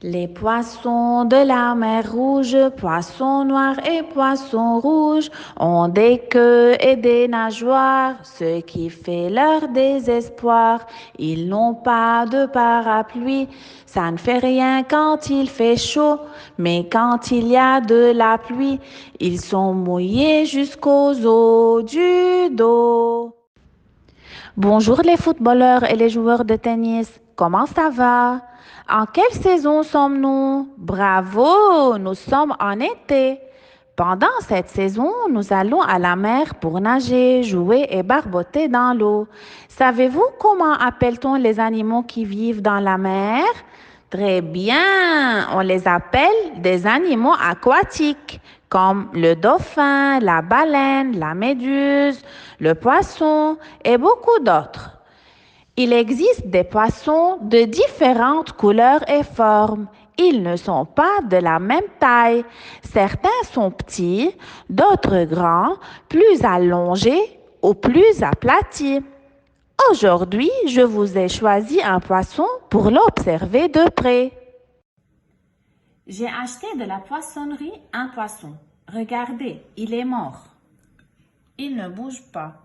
Les poissons de la mer Rouge, poissons noirs et poissons rouges, ont des queues et des nageoires, ce qui fait leur désespoir. Ils n'ont pas de parapluie, ça ne fait rien quand il fait chaud, mais quand il y a de la pluie, ils sont mouillés jusqu'aux os du dos. Bonjour les footballeurs et les joueurs de tennis, comment ça va? En quelle saison sommes-nous? Bravo, nous sommes en été. Pendant cette saison, nous allons à la mer pour nager, jouer et barboter dans l'eau. Savez-vous comment appelle-t-on les animaux qui vivent dans la mer? Très bien, on les appelle des animaux aquatiques, comme le dauphin, la baleine, la méduse, le poisson et beaucoup d'autres. Il existe des poissons de différentes couleurs et formes. Ils ne sont pas de la même taille. Certains sont petits, d'autres grands, plus allongés ou plus aplatis. Aujourd'hui, je vous ai choisi un poisson pour l'observer de près. J'ai acheté de la poissonnerie un poisson. Regardez, il est mort. Il ne bouge pas.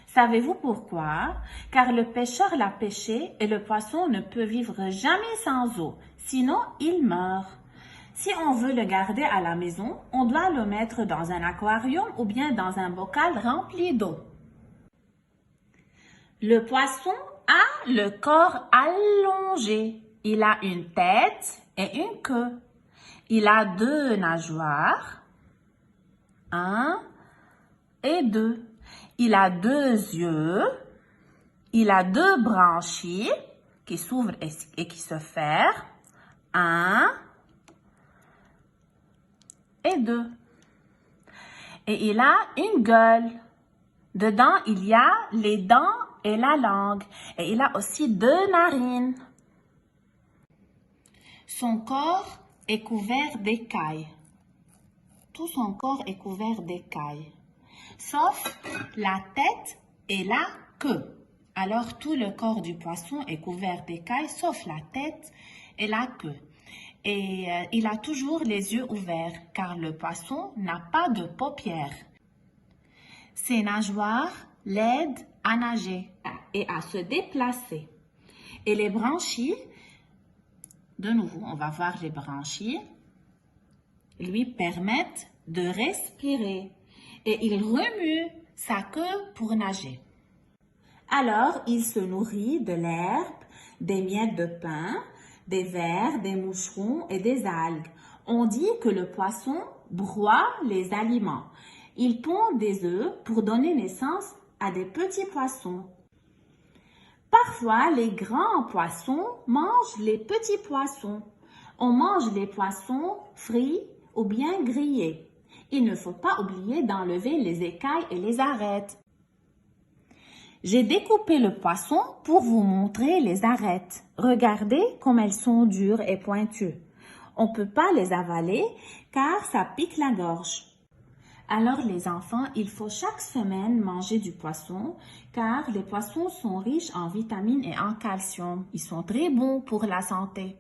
Savez-vous pourquoi? Car le pêcheur l'a pêché et le poisson ne peut vivre jamais sans eau, sinon il meurt. Si on veut le garder à la maison, on doit le mettre dans un aquarium ou bien dans un bocal rempli d'eau. Le poisson a le corps allongé. Il a une tête et une queue. Il a deux nageoires, un et deux. Il a deux yeux. Il a deux branchies qui s'ouvrent et qui se ferment. Un et deux. Et il a une gueule. Dedans, il y a les dents et la langue. Et il a aussi deux narines. Son corps est couvert d'écailles. Tout son corps est couvert d'écailles, sauf la tête et la queue. Alors tout le corps du poisson est couvert d'écailles, sauf la tête et la queue. Et il a toujours les yeux ouverts, car le poisson n'a pas de paupières. Ses nageoires l'aident à nager et à se déplacer. Et les branchies, de nouveau, on va voir les branchies, lui permettent de respirer et il remue sa queue pour nager. Alors, il se nourrit de l'herbe, des miettes de pain, des vers, des moucherons et des algues. On dit que le poisson broie les aliments. Il pond des œufs pour donner naissance à des petits poissons. Parfois, les grands poissons mangent les petits poissons. On mange les poissons frits ou bien grillés. Il ne faut pas oublier d'enlever les écailles et les arêtes. J'ai découpé le poisson pour vous montrer les arêtes. Regardez comme elles sont dures et pointues. On ne peut pas les avaler car ça pique la gorge. Alors les enfants, il faut chaque semaine manger du poisson car les poissons sont riches en vitamines et en calcium. Ils sont très bons pour la santé.